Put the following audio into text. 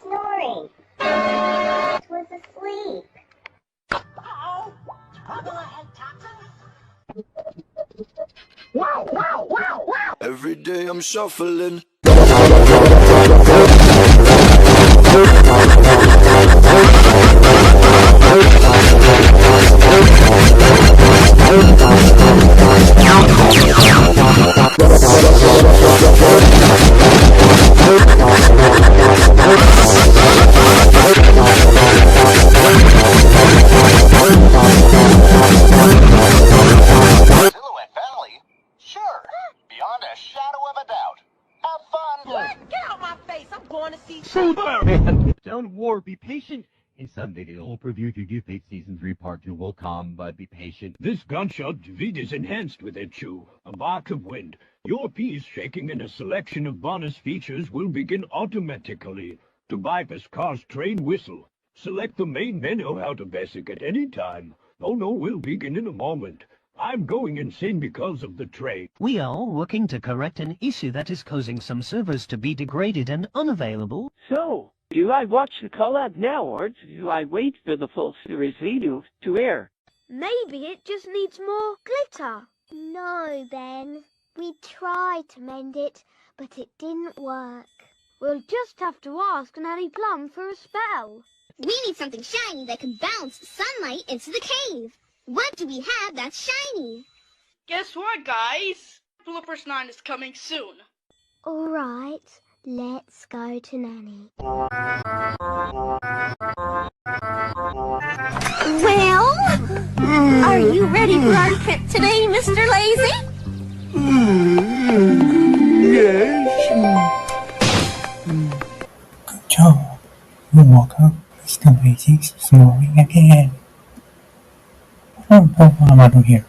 Snoring. It was asleep. Uh-oh. Trouble ahead, toxins. Wow, wow, wow, wow. Every day I'm shuffling. Silhouette Valley? Sure. Beyond a shadow of a doubt. Have fun. What? Get out my face! I'm going to see. So there, man. Don't worry, be patient. In some video, I'll preview to Fate Season 3 Part 2 will come, but be patient. This gunshot defeat is enhanced with it, Chew. A bark of wind. Your piece shaking and a selection of bonus features will begin automatically. To bypass car's train whistle, select the main menu how to basic at any time. Oh no, we'll begin in a moment. I'm going insane because of the train. We are all working to correct an issue that is causing some servers to be degraded and unavailable. So, do I watch the collab now, or do I wait for the full series video to air? Maybe it just needs more glitter. No, Ben. We tried to mend it, but it didn't work. We'll just have to ask Nanny Plum for a spell. We need something shiny that can bounce sunlight into the cave. What do we have that's shiny? Guess what, guys? Bloopers 9 is coming soon. All right, let's go to Nanny. Well, are you ready for our trip today, Mr. Lazy? Good job. You woke up Mr. Lazy's snoring again. What am I doing here?